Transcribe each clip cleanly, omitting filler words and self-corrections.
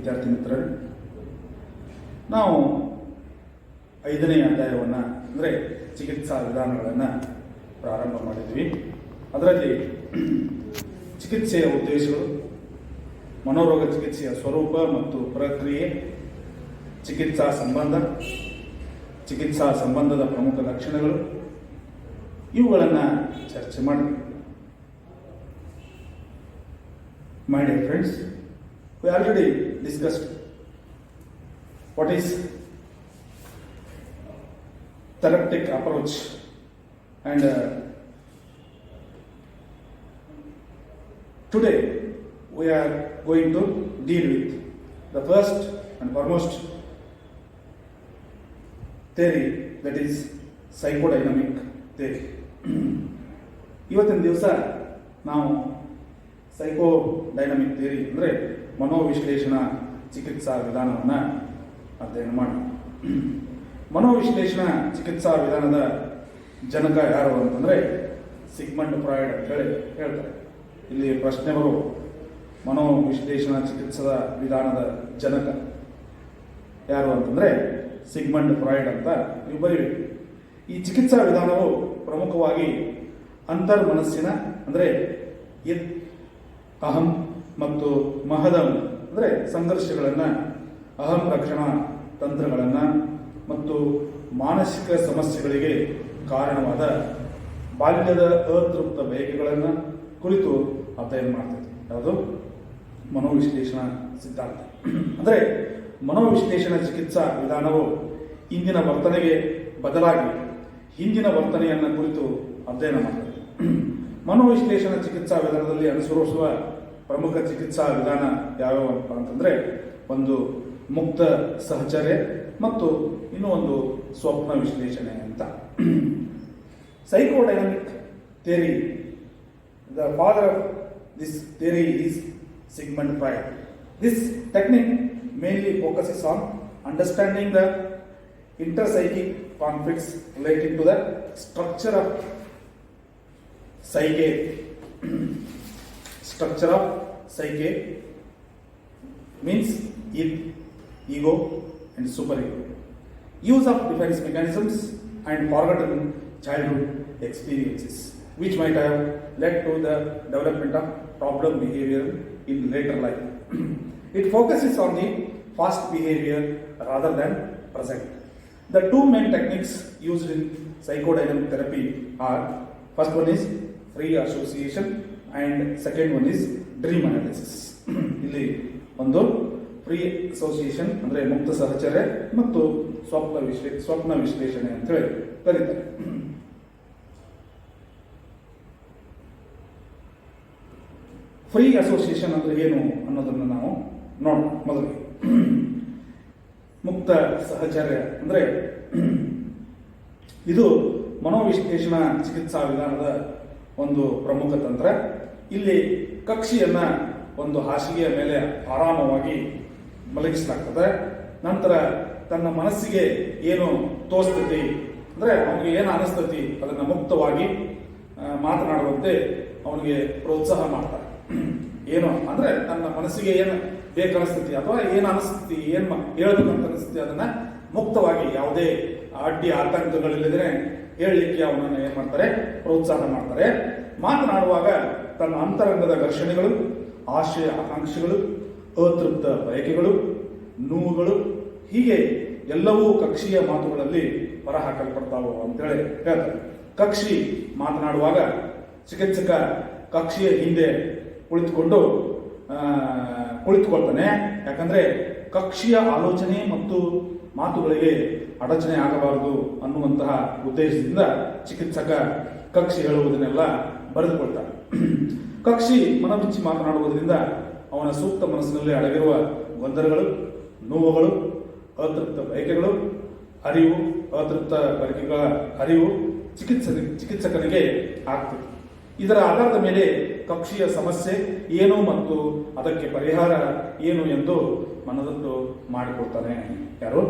ವಿದ್ಯಾರ್ಥಿ ಮಿತ್ರರು, ನಾವು 5ನೇ ಅಧ್ಯಾಯವನ್ನು ಅಂದರೆ ಚಿಕಿತ್ಸಾ ವಿಧಾನಗಳನ್ನು ಪ್ರಾರಂಭ ಮಾಡಿದ್ವಿ. ಅದರಲ್ಲಿ ಚಿಕಿತ್ಸೆಯ ಉದ್ದೇಶಗಳು, ಮನೋರೋಗ ಚಿಕಿತ್ಸೆಯ ಸ್ವರೂಪ ಮತ್ತು ಪ್ರಕ್ರಿಯೆ, ಚಿಕಿತ್ಸಾ ಸಂಬಂಧದ ಪ್ರಮುಖ ಲಕ್ಷಣಗಳು ಇವುಗಳನ್ನು ಚರ್ಚೆ ಮಾಡಿದ್ವಿ. My dear friends, we already discussed what is therapeutic approach and today we are going to deal with the first and foremost theory, that is psychodynamic theory. ಇವತ್ತಿನ ದಿವಸ ನಾವು ಸೈಕೋಡೈನಮಿಕ್ ಥಿಯರಿ ಅಂದರೆ ಮನೋವಿಶ್ಲೇಷಣಾ ಚಿಕಿತ್ಸಾ ವಿಧಾನವನ್ನು ಅಧ್ಯಯನ ಮಾಡಿ. ಮನೋವಿಶ್ಲೇಷಣಾ ಚಿಕಿತ್ಸಾ ವಿಧಾನದ ಜನಕ ಯಾರು ಅಂತಂದರೆ ಸಿಗ್ಮಂಡ್ ಫ್ರಾಯ್ಡ್ ಅಂತ ಹೇಳಿ ಹೇಳ್ತಾರೆ. ಇಲ್ಲಿ ಪ್ರಶ್ನೆ ಬರು, ಮನೋವಿಶ್ಲೇಷಣಾ ಚಿಕಿತ್ಸಾ ವಿಧಾನದ ಜನಕ ಯಾರು ಅಂತಂದರೆ ಸಿಗ್ಮಂಡ್ ಫ್ರಾಯ್ಡ್ ಅಂತ ನೀವು ಬರೀಬೇಕು. ಈ ಚಿಕಿತ್ಸಾ ವಿಧಾನವು ಪ್ರಮುಖವಾಗಿ ಅಂತರ್ಮನಸ್ಸಿನ ಅಂದರೆ ಅಹಂ ಮತ್ತು ಮಹದಂ ಅಂದರೆ ಸಂಘರ್ಷಗಳನ್ನು, ಅಹಂ ರಕ್ಷಣಾ ತಂತ್ರಗಳನ್ನು ಮತ್ತು ಮಾನಸಿಕ ಸಮಸ್ಯೆಗಳಿಗೆ ಕಾರಣವಾದ ಬಾಲ್ಯದ ಅತೃಪ್ತ ಬಯಕೆಗಳನ್ನು ಕುರಿತು ಅಧ್ಯಯನ ಮಾಡ್ತೈತಿ. ಯಾವುದು? ಮನೋವಿಶ್ಲೇಷಣಾ ಸಿದ್ಧಾಂತ. ಅಂದರೆ ಮನೋವಿಶ್ಲೇಷಣಾ ಚಿಕಿತ್ಸಾ ವಿಧಾನವು ಇಂದಿನ ವರ್ತನೆಗೆ ಬದಲಾಗಿ ಹಿಂದಿನ ವರ್ತನೆಯನ್ನು ಕುರಿತು ಅಧ್ಯಯನ ಮಾಡ್ತದೆ. ಮನೋವಿಶ್ಲೇಷಣಾ ಚಿಕಿತ್ಸಾ ವಿಧಾನದಲ್ಲಿ ಅನುಸರಿಸುವ ಪ್ರಮುಖ ಚಿಕಿತ್ಸಾ ವಿಧಾನ ಯಾವ್ಯಾವಪ್ಪ ಅಂತಂದರೆ, ಒಂದು ಮುಕ್ತ ಸಹಚರ್ಯ ಮತ್ತು ಇನ್ನೂ ಒಂದು ಸ್ವಪ್ನ ವಿಶ್ಲೇಷಣೆ ಅಂತ. Psychodynamic theory, the father of this theory is Sigmund Freud. This technique mainly focuses on understanding the interpsychic conflicts related to the structure of psyche. Structure of psyche means ego and superego. Use of defense mechanisms and forgotten childhood experiences, which might have led to the development of problem behavior in later life. It focuses on the past behavior rather than present. The two main techniques used in psychodynamic therapy are, first one is free association and second one is dream analysis. ಇಲ್ಲಿ ಒಂದು free association ಅಂದರೆ ಮುಕ್ತ ಸಹಚರ್ಯ ಮತ್ತು ಸ್ವಪ್ನ ವಿಶ್ಲೇಷಣೆ ಅಂತ ಹೇಳಿ ಕರೀತಾರೆ. Free association ಅಂದರೆ ಏನು ಅನ್ನೋದನ್ನು ನಾವು ನೋಡೋಣ. ಮೊದಲಿಗೆ ಮುಕ್ತ ಸಹಚರ್ಯ ಅಂದರೆ ಇದು ಮನೋವಿಶ್ಲೇಷಣಾ ಚಿಕಿತ್ಸಾ ವಿಧಾನದ ಒಂದು ಪ್ರಮುಖ ತಂತ್ರ. ಇಲ್ಲಿ ಕಕ್ಷಿಯನ್ನ ಒಂದು ಹಾಸಿಗೆಯ ಮೇಲೆ ಆರಾಮವಾಗಿ ಮಲಗಿಸಲಾಗ್ತದೆ. ನಂತರ ತನ್ನ ಮನಸ್ಸಿಗೆ ಏನು ತೋರಿಸ್ತತಿ ಅಂದರೆ ಅವನಿಗೆ ಏನು ಅನಿಸ್ತತಿ ಅದನ್ನು ಮುಕ್ತವಾಗಿ ಮಾತನಾಡುವಂತೆ ಅವನಿಗೆ ಪ್ರೋತ್ಸಾಹ ಮಾಡ್ತಾರೆ. ಏನು ಅಂದರೆ ತನ್ನ ಮನಸ್ಸಿಗೆ ಏನು ಬೇಕನಿಸ್ತತಿ ಅಥವಾ ಏನು ಅನಿಸ್ತತಿ, ಏನು ಹೇಳ್ಬೇಕಂತ ಅನಿಸ್ತತಿ ಅದನ್ನ ಮುಕ್ತವಾಗಿ ಯಾವುದೇ ಅಡ್ಡಿ ಆತಂಕಗಳಿಲ್ಲದೇ ಹೇಳಲಿಕ್ಕೆ ಅವನನ್ನು ಏನು ಮಾಡ್ತಾರೆ, ಪ್ರೋತ್ಸಾಹ ಮಾಡ್ತಾರೆ. ಮಾತನಾಡುವಾಗ ತನ್ನ ಅಂತರಂಗದ ಘರ್ಷಣೆಗಳು, ಆಶಯ ಆಕಾಂಕ್ಷೆಗಳು, ಅತೃಪ್ತ ಬಯಕೆಗಳು, ನೋವುಗಳು ಹೀಗೆ ಎಲ್ಲವೂ ಕಕ್ಷಿಯ ಮಾತುಗಳಲ್ಲಿ ಹೊರಹಾಕಲ್ಪಡ್ತಾವು ಅಂತೇಳಿ ಹೇಳ್ತಾರೆ. ಕಕ್ಷಿ ಮಾತನಾಡುವಾಗ ಚಿಕಿತ್ಸಕ ಕಕ್ಷಿಯ ಹಿಂದೆ ಕುಳಿತುಕೊಳ್ತಾನೆ. ಯಾಕಂದ್ರೆ ಕಕ್ಷಿಯ ಆಲೋಚನೆ ಮತ್ತು ಮಾತುಗಳಿಗೆ ಅಡಚಣೆ ಆಗಬಾರದು ಅನ್ನುವಂತಹ ಉದ್ದೇಶದಿಂದ ಚಿಕಿತ್ಸಕ ಕಕ್ಷಿ ಹೇಳುವುದನ್ನೆಲ್ಲ ಬರೆದುಕೊಳ್ತಾನೆ. ಕಕ್ಷಿ ಮನಬಿಚ್ಚಿ ಮಾತನಾಡುವುದರಿಂದ ಅವನ ಸೂಕ್ತ ಮನಸ್ಸಿನಲ್ಲಿ ಅಡಗಿರುವ ಗೊಂದಲಗಳು, ನೋವುಗಳು, ಅತೃಪ್ತ ಬಯಕೆಗಳು ಅತೃಪ್ತ ಬಯಕೆಗಳ ಅರಿವು ಚಿಕಿತ್ಸಕನಿಗೆ ಆಗ್ತದೆ. ಇದರ ಆಧಾರದ ಮೇಲೆ ಕಕ್ಷಿಯ ಸಮಸ್ಯೆ ಏನು ಮತ್ತು ಅದಕ್ಕೆ ಪರಿಹಾರ ಏನು ಎಂದು ಮನದಟ್ಟು ಮಾಡಿಕೊಡ್ತಾನೆ ಯಾರು,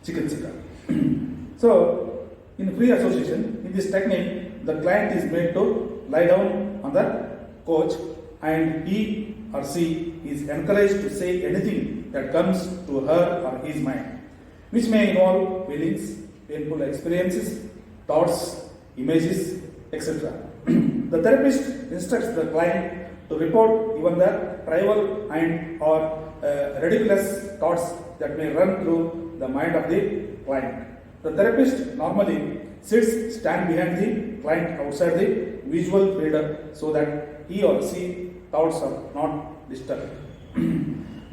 ಚಿಕಿತ್ಸಕ. So in free association, in this technique the client is made to lie down on the couch and he or she is encouraged to say anything that comes to her or his mind, which may involve feelings, painful experiences, thoughts, images, etc. The therapist instructs the client to report even the trivial and or ridiculous thoughts that may run through the mind of the client. The therapist normally stand behind the client outside the visual field so that he or she thoughts are not disturbed.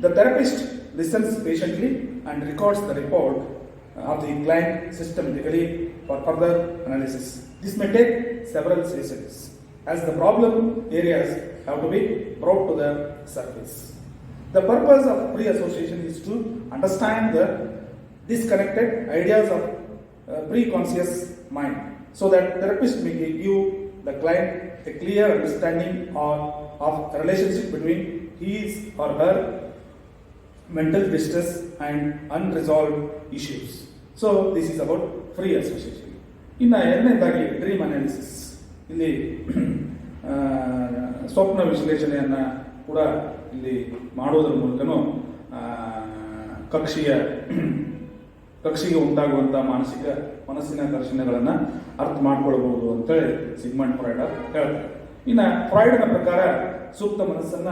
The therapist listens patiently and records the report of the client systematically for further analysis. This may take several sessions as the problem areas have to be brought to the surface. The purpose of pre-association is to understand the disconnected ideas of pre-conscious mind so that therapist may give the client a clear understanding of the relationship between his or her mental distress and unresolved issues. So this is about free association. ಇನ್ನು ಎರಡನೇದಾಗಿ dream analysis. ಇಲ್ಲಿ ಸ್ವಪ್ನ ವಿಶ್ಲೇಷಣೆಯನ್ನು ಕೂಡ ಇಲ್ಲಿ ಮಾಡೋದ್ರ ಮೂಲಕನೂ ಕಕ್ಷಿಗೆ ಉಂಟಾಗುವಂಥ ಮನಸ್ಸಿನ ಘರ್ಷಣೆಗಳನ್ನು ಅರ್ಥ ಮಾಡ್ಕೊಳ್ಬಹುದು ಅಂತೇಳಿ ಸಿಗ್ಮಂಡ್ ಫ್ರಾಯ್ಡ್ ಹೇಳ್ತಾರೆ. ಇನ್ನು ಫ್ರಾಯ್ಡ್ನ ಪ್ರಕಾರ ಸೂಕ್ತ ಮನಸ್ಸನ್ನ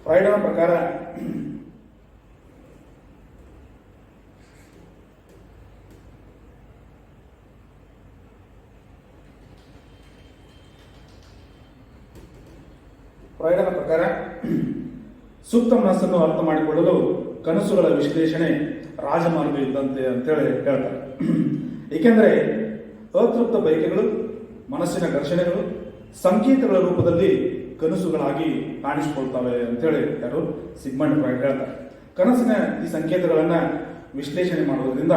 ಫ್ರಾಯ್ಡ್ನ ಪ್ರಕಾರ ಸೂಕ್ತ ಮನಸ್ಸನ್ನು ಅರ್ಥ ಮಾಡಿಕೊಳ್ಳಲು ಕನಸುಗಳ ವಿಶ್ಲೇಷಣೆ ರಾಜಮಾರ್ಗ ಇದ್ದಂತೆ ಅಂತೇಳಿ ಹೇಳ್ತಾರೆ. ಏಕೆಂದರೆ ಅತೃಪ್ತ ಬಯಕೆಗಳು, ಮನಸ್ಸಿನ ಘರ್ಷಣೆಗಳು ಸಂಕೇತಗಳ ರೂಪದಲ್ಲಿ ಕನಸುಗಳಾಗಿ ಕಾಣಿಸಿಕೊಳ್ತವೆ ಅಂತೇಳಿ ಯಾರು ಸಿಗ್ಮಂಡ್ ಫ್ರಾಯ್ಡ್ ಹೇಳ್ತಾರೆ. ಕನಸಿನ ಈ ಸಂಕೇತಗಳನ್ನು ವಿಶ್ಲೇಷಣೆ ಮಾಡುವುದರಿಂದ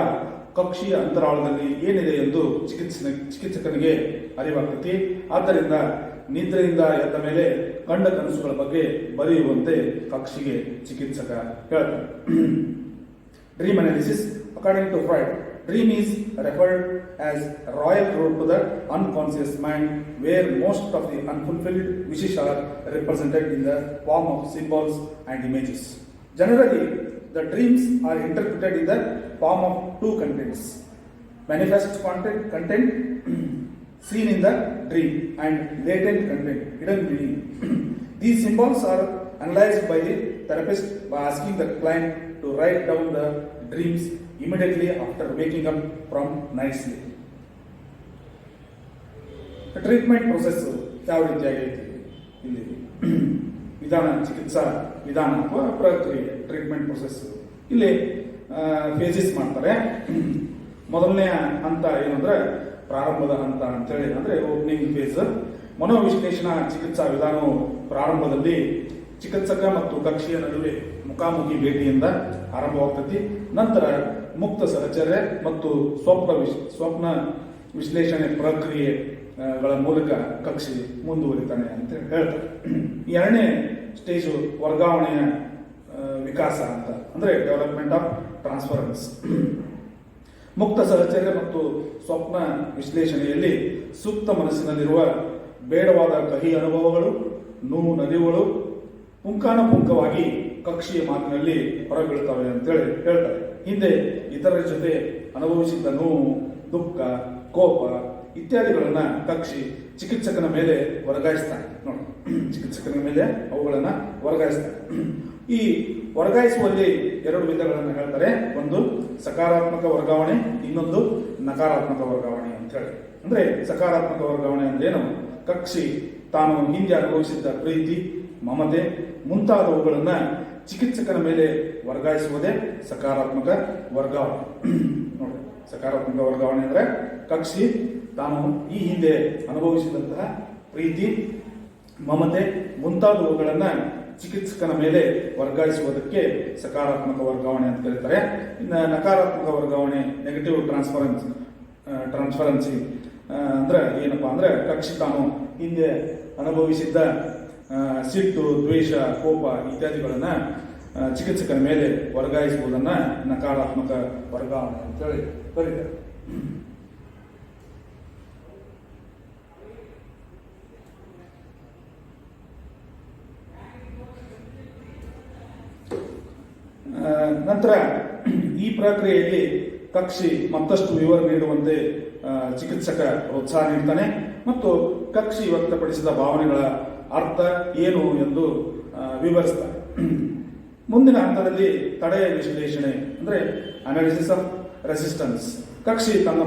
ಕಕ್ಷಿಯ ಅಂತರಾಳದಲ್ಲಿ ಏನಿದೆ ಎಂದು ಚಿಕಿತ್ಸಕನಿಗೆ ಅರಿವಾಗ್ತೈತಿ. ಆದ್ದರಿಂದ ನಿದ್ರೆಯಿಂದ ಎದ್ದ ಮೇಲೆ ಕಂಡ ಕನಸುಗಳ ಬಗ್ಗೆ ಬರೆಯುವಂತೆ ಕಕ್ಷಿಗೆ ಚಿಕಿತ್ಸಕ ಹೇಳ್ತಾರೆ. Dream analysis. According to Freud, dream is referred as a royal road to the unconscious mind where most of the unfulfilled wishes are represented in the form of symbols and images. Generally, the dreams are interpreted in the form of two contents: manifest content seen in the dream and latent content, hidden meaning. These symbols are analyzed by the therapist by asking the client to write down the dreams immediately after waking up from night sleep. Treatment process ಯಾವ ರೀತಿಯಾಗೈತಿ ಇಲ್ಲಿ ಚಿಕಿತ್ಸಾ ವಿಧಾನ ಅಥವಾ ಪ್ರಕ್ರಿಯೆ treatment process ಇಲ್ಲಿ phases ಮಾಡ್ತಾರೆ. ಮೊದಲನೇ ಹಂತ ಏನಂದ್ರೆ ಪ್ರಾರಂಭದ ಹಂತ ಅಂತೇಳಿ, ಅಂದ್ರೆ ಓಪನಿಂಗ್ ಫೇಸ್. ಮನೋವಿಶ್ಲೇಷಣಾ ಚಿಕಿತ್ಸಾ ವಿಧಾನವು ಪ್ರಾರಂಭದಲ್ಲಿ ಚಿಕಿತ್ಸಕ ಮತ್ತು ಕಕ್ಷಿಯ ನಡುವೆ ಮುಖಾಮುಖಿ ಭೇಟಿಯಿಂದ ಆರಂಭವಾಗ್ತೈತಿ. ನಂತರ ಮುಕ್ತ ಸಹಚರ್ಯ ಮತ್ತು ಸ್ವಪ್ನ ವಿಶ್ಲೇಷಣೆ ಪ್ರಕ್ರಿಯೆಗಳ ಮೂಲಕ ಕಕ್ಷಿ ಮುಂದುವರಿತಾನೆ ಅಂತ ಹೇಳ್ತಾರೆ. ಎರಡನೇ ಸ್ಟೇಜು ವರ್ಗಾವಣೆಯ ವಿಕಾಸ ಅಂತ, ಅಂದ್ರೆ ಡೆವಲಪ್ಮೆಂಟ್ ಆಫ್ ಟ್ರಾನ್ಸ್ಫರೆನ್ಸ್. ಮುಕ್ತ ಸಹಚರ್ಯ ಮತ್ತು ಸ್ವಪ್ನ ವಿಶ್ಲೇಷಣೆಯಲ್ಲಿ ಸೂಕ್ತ ಮನಸ್ಸಿನಲ್ಲಿರುವ ಬೇಡವಾದ ಕಹಿ ಅನುಭವಗಳು, ನೋವು ನಲಿವುಗಳು ಪುಂಖಾನುಪುಂಖವಾಗಿ ಕಕ್ಷಿಯ ಮಾತಿನಲ್ಲಿ ಹೊರಬೀಳ್ತವೆ ಅಂತೇಳಿ ಹೇಳ್ತಾರೆ. ಹಿಂದೆ ಇತರರ ಜೊತೆ ಅನುಭವಿಸಿದ್ದ ನೋವು, ದುಃಖ, ಕೋಪ ಇತ್ಯಾದಿಗಳನ್ನ ಕಕ್ಷಿ ಚಿಕಿತ್ಸಕನ ಮೇಲೆ ವರ್ಗಾಯಿಸ್ತಾನೆ. ನೋಡಿ, ಚಿಕಿತ್ಸಕನ ಮೇಲೆ ಅವುಗಳನ್ನ ವರ್ಗಾಯಿಸ್ತಾನೆ. ಈ ವರ್ಗಾಯಿಸುವಲ್ಲಿ ಎರಡು ವಿಧಗಳನ್ನು ಹೇಳ್ತಾರೆ. ಒಂದು ಸಕಾರಾತ್ಮಕ ವರ್ಗಾವಣೆ, ಇನ್ನೊಂದು ನಕಾರಾತ್ಮಕ ವರ್ಗಾವಣೆ ಅಂತ ಹೇಳಿ. ಅಂದ್ರೆ ಸಕಾರಾತ್ಮಕ ವರ್ಗಾವಣೆ ಅಂದ್ರೇನು? ಕಕ್ಷಿ ತಾನು ಹಿಂದೆ ಅನುಭವಿಸಿದ್ದ ಪ್ರೀತಿ, ಮಮತೆ ಮುಂತಾದವುಗಳನ್ನ ಚಿಕಿತ್ಸಕನ ಮೇಲೆ ವರ್ಗಾಯಿಸುವುದೇ ಸಕಾರಾತ್ಮಕ ವರ್ಗಾವಣೆ. ನೋಡಿ, ಸಕಾರಾತ್ಮಕ ವರ್ಗಾವಣೆ ಅಂದ್ರೆ ಕಕ್ಷಿ ತಾನು ಈ ಹಿಂದೆ ಅನುಭವಿಸಿದಂತಹ ಪ್ರೀತಿ, ಮಮತೆ ಮುಂತಾದವುಗಳನ್ನ ಚಿಕಿತ್ಸಕನ ಮೇಲೆ ವರ್ಗಾಯಿಸುವುದಕ್ಕೆ ಸಕಾರಾತ್ಮಕ ವರ್ಗಾವಣೆ ಅಂತ ಕರೀತಾರೆ. ಇನ್ನು ನಕಾರಾತ್ಮಕ ವರ್ಗಾವಣೆ, ನೆಗೆಟಿವ್ ಟ್ರಾನ್ಸ್ಫರೆನ್ಸಿ ಅಂದ್ರೆ ಏನಪ್ಪಾ ಅಂದ್ರೆ ಕಕ್ಷಿ ತಾನು ಹಿಂದೆ ಅನುಭವಿಸಿದ್ದ ಸಿಟ್ಟು, ದ್ವೇಷ, ಕೋಪ ಇತ್ಯಾದಿಗಳನ್ನು ಚಿಕಿತ್ಸಕನ ಮೇಲೆ ವರ್ಗಾಯಿಸುವುದನ್ನು ನಕಾರಾತ್ಮಕ ವರ್ಗಾವಣೆ ಅಂತೇಳಿ ಕರೀತಾರೆ. ನಂತರ ಈ ಪ್ರಕ್ರಿಯೆಯಲ್ಲಿ ಕಕ್ಷಿ ಮತ್ತಷ್ಟು ವಿವರ ನೀಡುವಂತೆ ಚಿಕಿತ್ಸಕ ಪ್ರೋತ್ಸಾಹ ನೀಡ್ತಾನೆ ಮತ್ತು ಕಕ್ಷಿ ವ್ಯಕ್ತಪಡಿಸಿದ ಭಾವನೆಗಳ ಅರ್ಥ ಏನು ಎಂದು ವಿವರಿಸ್ತಾನೆ. ಮುಂದಿನ ಹಂತದಲ್ಲಿ ತಡೆಯ ವಿಶ್ಲೇಷಣೆ ಅಂದರೆ ಅನಾಲಿಸಿಸ್ ಆಫ್ ರೆಸಿಸ್ಟೆನ್ಸ್. ಕಕ್ಷಿ ತನ್ನ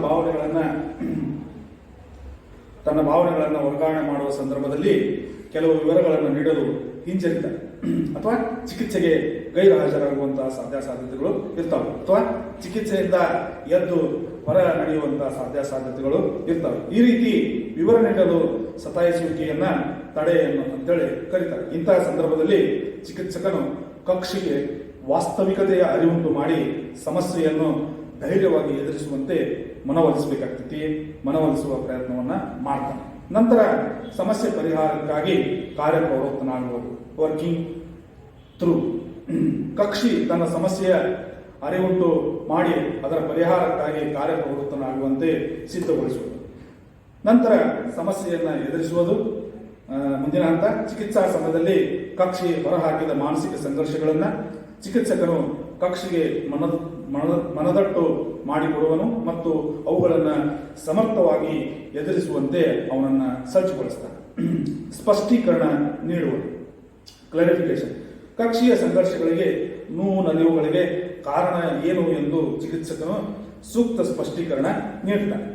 ಭಾವನೆಗಳನ್ನು ವರ್ಗಾವಣೆ ಮಾಡುವ ಸಂದರ್ಭದಲ್ಲಿ ಕೆಲವು ವಿವರಗಳನ್ನು ನೀಡಲು ಹಿಂಜರಿತಾರೆ ಅಥವಾ ಚಿಕಿತ್ಸೆಗೆ ಗೈರು ಹಾಜರಾಗುವಂತಹ ಸಾಧ್ಯತೆಗಳು ಇರ್ತವೆ ಅಥವಾ ಚಿಕಿತ್ಸೆಯಿಂದ ಎದ್ದು ಹೊರ ನಡೆಯುವಂತಹ ಸಾಧ್ಯತೆಗಳು ಇರ್ತವೆ. ಈ ರೀತಿ ವಿವರ ನೀಡಲು ಸತಾಯಿಸುವಿಕೆಯನ್ನ ತಡೆಯನ್ನು ಅಂತೇಳಿ ಕರೀತಾರೆ. ಇಂತಹ ಸಂದರ್ಭದಲ್ಲಿ ಚಿಕಿತ್ಸಕನು ಕಕ್ಷಿಗೆ ವಾಸ್ತವಿಕತೆಯ ಅರಿವುಂಟು ಮಾಡಿ ಸಮಸ್ಯೆಯನ್ನು ಧೈರ್ಯವಾಗಿ ಎದುರಿಸುವಂತೆ ಮನವೊಲಿಸುವ ಪ್ರಯತ್ನವನ್ನ ಮಾಡ್ತಾನೆ. ನಂತರ ಸಮಸ್ಯೆ ಪರಿಹಾರಕ್ಕಾಗಿ ಕಾರ್ಯಪ್ರವೃತ್ತನಾಗುವುದು, ವರ್ಕಿಂಗ್ ಥ್ರೂ. ಕಕ್ಷಿ ತನ್ನ ಸಮಸ್ಯೆಯ ಅರಿವುಂಟು ಮಾಡಿ ಅದರ ಪರಿಹಾರಕ್ಕಾಗಿ ಕಾರ್ಯಪ್ರವೃತ್ತನಾಗುವಂತೆ ಸಿದ್ಧಗೊಳಿಸುವುದು. ನಂತರ ಸಮಸ್ಯೆಯನ್ನು ಎದುರಿಸುವುದು. ಮುಂದಿನ ಹಂತ ಚಿಕಿತ್ಸಾ ಸಮಯದಲ್ಲಿ ಕಕ್ಷಿ ಹೊರಹಾಕಿದ ಮಾನಸಿಕ ಸಂಘರ್ಷಗಳನ್ನು ಚಿಕಿತ್ಸಕನು ಕಕ್ಷಿಗೆ ಮನದಟ್ಟು ಮಾಡಿಕೊಡುವನು ಮತ್ತು ಅವುಗಳನ್ನು ಸಮರ್ಥವಾಗಿ ಎದುರಿಸುವಂತೆ ಅವನನ್ನು ಸಜ್ಜುಗೊಳಿಸ್ತಾನೆ. ಸ್ಪಷ್ಟೀಕರಣ ನೀಡುವುದು, ಕ್ಲಾರಿಫಿಕೇಶನ್. ಕಕ್ಷಿಯ ಸಂಘರ್ಷಗಳಿಗೆ, ನೋವು ನಲಿವುಗಳಿಗೆ ಕಾರಣ ಏನು ಎಂದು ಚಿಕಿತ್ಸಕನು ಸೂಕ್ತ ಸ್ಪಷ್ಟೀಕರಣ ನೀಡ್ತಾನೆ.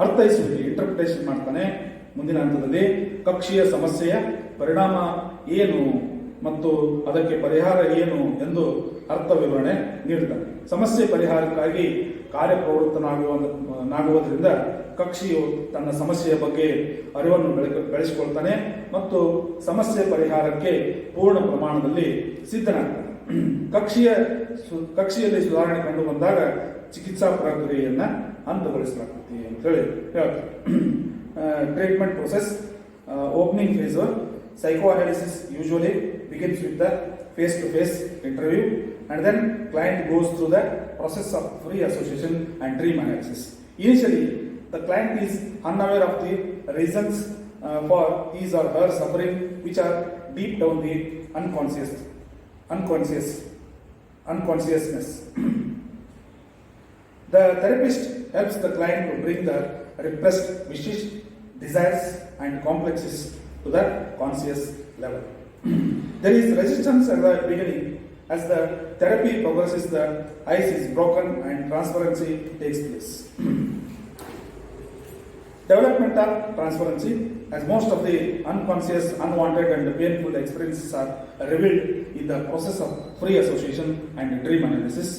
ಅರ್ಥೈಸುವಿಕೆ, ಇಂಟರ್ಪ್ರಿಟೇಷನ್ ಮಾಡ್ತಾನೆ. ಮುಂದಿನ ಹಂತದಲ್ಲಿ ಕಕ್ಷಿಯ ಸಮಸ್ಯೆಯ ಪರಿಣಾಮ ಏನು ಮತ್ತು ಅದಕ್ಕೆ ಪರಿಹಾರ ಏನು ಎಂದು ಅರ್ಥ ವಿವರಣೆ ನೀಡುತ್ತಾನೆ. ಸಮಸ್ಯೆ ಪರಿಹಾರಕ್ಕಾಗಿ ಕಾರ್ಯಪ್ರವೃತ್ತನಾಗುವುದರಿಂದ ಕಕ್ಷಿಯು ತನ್ನ ಸಮಸ್ಯೆಯ ಬಗ್ಗೆ ಅರಿವನ್ನು ಬೆಳೆಸಿಕೊಳ್ತಾನೆ ಮತ್ತು ಸಮಸ್ಯೆ ಪರಿಹಾರಕ್ಕೆ ಪೂರ್ಣ ಪ್ರಮಾಣದಲ್ಲಿ ಸಿದ್ಧನಾಗ್ತಾನೆ. ಕಕ್ಷಿಯಲ್ಲಿ ಸುಧಾರಣೆ ಕಂಡು ಬಂದಾಗ ಚಿಕಿತ್ಸಾ ಪ್ರಕ್ರಿಯೆಯನ್ನ ಅಂತ್ಯಗೊಳಿಸಲಾಗುತ್ತದೆ ಅಂತ ಹೇಳಿ ಹೇಳ್ತಾರೆ. Treatment process. Opening phase. Psychoanalysis usually begins with the face-to-face interview, and then client goes through the process of free association and dream analysis. Initially, the client is unaware of the reasons for his or her suffering, which are deep down the unconsciousness. The therapist helps the client to bring the repressed wishes, desires, and complexes to the conscious level. There is resistance at the beginning. As the therapy progresses, the ice is broken and transparency takes place. Development of transparency. As most of the unconscious, unwanted and painful experiences are revealed in the process of free association and dream analysis,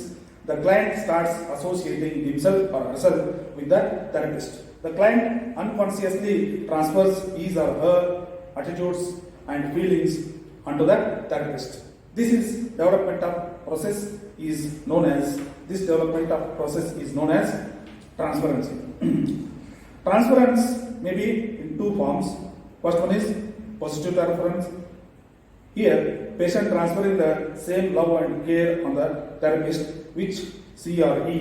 the client starts associating himself or herself with the therapist. The client unconsciously transfers his or her attitudes and feelings onto the therapist. This development of process is known as transparency. Transference may be in two forms. First one is positive transference. Here, patient transferring the same love and care on the therapist which she or he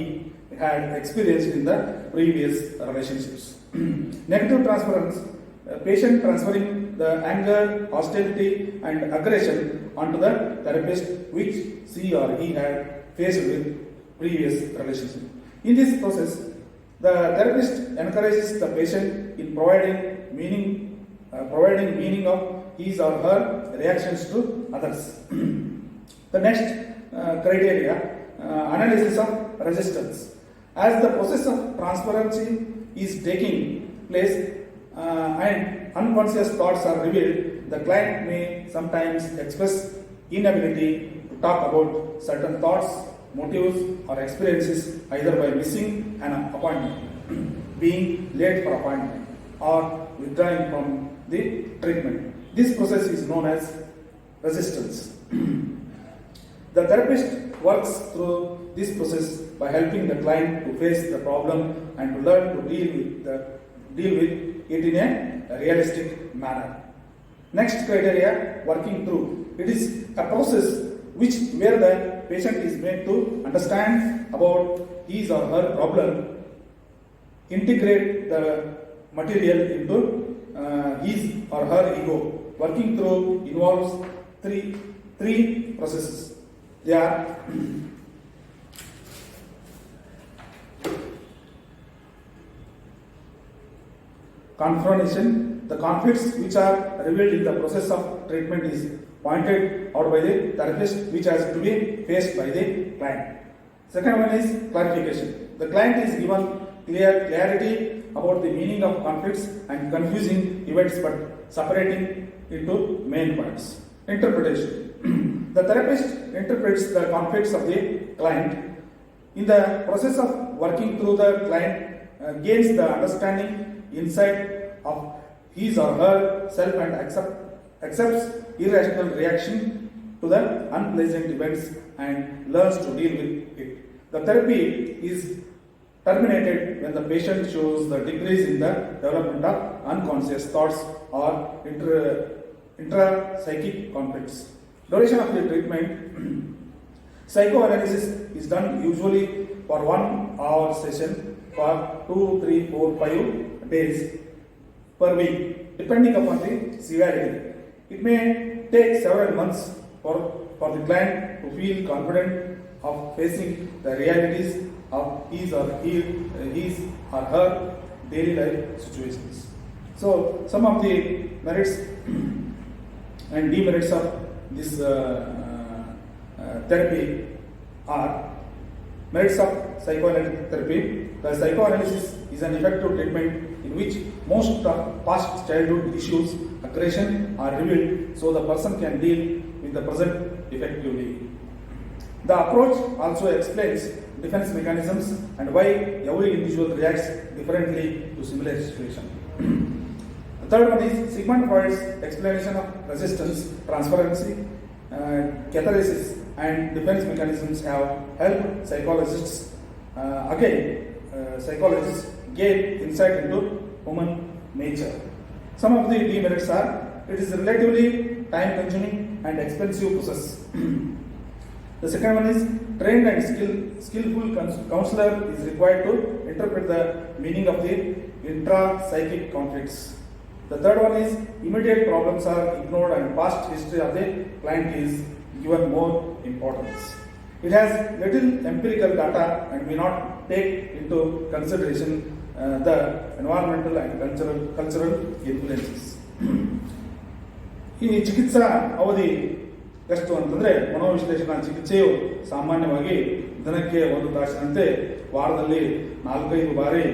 had experienced in the previous relationships. Negative transference. Patient transferring the anger, hostility and aggression onto the therapist which she or he had faced with previous relationship. In this process, the therapist encourages the patient in providing meaning of his or her reactions to others. The next criteria, analysis of resistance. As the process of transparency is taking place and unconscious thoughts are revealed, the client may sometimes express inability to talk about certain thoughts, motives or experiences, either by missing an appointment, being late for appointment or withdrawing from the treatment. This process is known as resistance. The therapist works through this process by helping the client to face the problem and to learn to deal with it in a realistic manner. Next criteria, working through. It is a process where the patient is made to understand about his or her problem, integrate the material into his or her ego. Working through involves three processes. They are confrontation. The conflicts which are revealed in the process of treatment is pointed out by the therapist, which has to be faced by the client. Second one is clarification. The client is given clarity about the meaning of conflicts and confusing events, but separating into main points. Interpretation. The therapist interprets the conflicts of the client. In the process of working through, the client gains the understanding, insight of his or her self and accepts irrational reaction to the unpleasant events and learns to deal with it. The therapy is terminated when the patient shows the decrease in the development of unconscious thoughts or intra-psychic conflicts. Duration of the treatment. Psychoanalysis is done usually for 1 hour session for 2, 3, 4, 5 days per week, depending upon the severity. It may take several months for the client to feel confident of facing the realities of his or her daily life situations. So, some of the merits and demerits of this therapy are: merits of psychoanalytic therapy. The psychoanalysis is an effective treatment in which most of past childhood issues, aggression are revealed, so the person can deal with the present effectively. The approach also explains defense mechanisms and why every individual reacts differently to similar situation. The third one is Sigmund Freud's explanation of resistance, transferency, catharsis and defense mechanisms have helped psychologists psychologists gain insight into human nature. Some of the demerits are: it is relatively time-consuming and expensive process. The second one is trained and skillful counselor is required to interpret the meaning of the intra-psychic conflicts. The third one is immediate problems are ignored and past history of the client is given more importance. It has little empirical data and may not take into consideration the environmental and cultural influences. ಈ ಚಿಕಿತ್ಸಾ ಅವಧಿ ಎಷ್ಟು ಅಂತಂದರೆ, ಮನೋವಿಶ್ಲೇಷಣಾ ಚಿಕಿತ್ಸೆಯು ಸಾಮಾನ್ಯವಾಗಿ ದಿನಕ್ಕೆ 1 ತಾಸಿನಂತೆ ವಾರದಲ್ಲಿ 4-5 ಬಾರಿ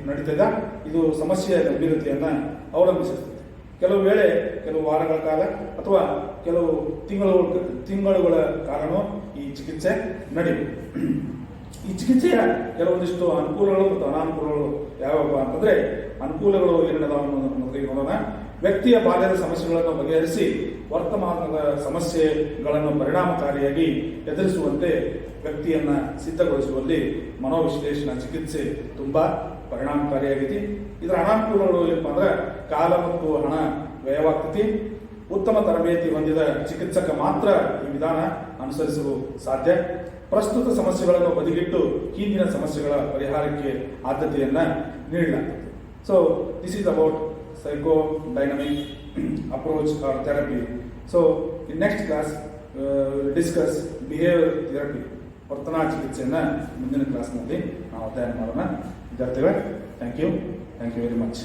ನಡೀತದೆ. ಇದು ಸಮಸ್ಯೆಯ ಗಂಭೀರತೆಯನ್ನು ಅವಲಂಬಿಸಿರ್ತದೆ. ಕೆಲವು ವೇಳೆ ಕೆಲವು ವಾರಗಳ ಕಾಲ ಅಥವಾ ಕೆಲವು ತಿಂಗಳುಗಳ ಕಾಲನೂ ಈ ಚಿಕಿತ್ಸೆ ನಡೆಯುತ್ತೆ. ಈ ಚಿಕಿತ್ಸೆಯ ಕೆಲವೊಂದಿಷ್ಟು ಅನುಕೂಲಗಳು ಮತ್ತು ಅನಾನುಕೂಲಗಳು ಯಾವ್ಯಾವ ಅಂತಂದರೆ, ಅನುಕೂಲಗಳು ಏನಿದಾವೆ ಮೊದಲಿಗೆ ನೋಡೋಣ. ವ್ಯಕ್ತಿಯ ಬಾಲ್ಯದ ಸಮಸ್ಯೆಗಳನ್ನು ಬಗೆಹರಿಸಿ ವರ್ತಮಾನದ ಸಮಸ್ಯೆಗಳನ್ನು ಪರಿಣಾಮಕಾರಿಯಾಗಿ ಎದುರಿಸುವಂತೆ ವ್ಯಕ್ತಿಯನ್ನು ಸಿದ್ಧಗೊಳಿಸುವಲ್ಲಿ ಮನೋವಿಶ್ಲೇಷಣಾ ಚಿಕಿತ್ಸೆ ತುಂಬ ಪರಿಣಾಮಕಾರಿಯಾಗಿದೆ. ಇದರ ಅನಾನುಕೂಲಗಳು ಏನಪ್ಪ ಅಂದ್ರೆ, ಕಾಲ ಮತ್ತು ಹಣ ವ್ಯಯವಾಗ್ತದೆ. ಉತ್ತಮ ತರಬೇತಿ ಹೊಂದಿದ ಚಿಕಿತ್ಸಕ ಮಾತ್ರ ಈ ವಿಧಾನ ಅನುಸರಿಸಲು ಸಾಧ್ಯ. ಪ್ರಸ್ತುತ ಸಮಸ್ಯೆಗಳನ್ನು ಬದಿಗಿಟ್ಟು ಹಿಂದಿನ ಸಮಸ್ಯೆಗಳ ಪರಿಹಾರಕ್ಕೆ ಆದ್ಯತೆಯನ್ನು ನೀಡಲಾಗುತ್ತದೆ. So this is about psychodynamic approach or therapy. So in next class we'll discuss behavior therapy, ವರ್ತನಾ ಚಿಕಿತ್ಸೆಯನ್ನು ಮುಂದಿನ ಕ್ಲಾಸ್ನಲ್ಲಿ ನಾವು ಅಧ್ಯಯನ ಮಾಡೋಣ. ವಿದ್ಯಾರ್ಥಿಗಳೇ, ಥ್ಯಾಂಕ್ ಯು ವೆರಿ ಮಚ್.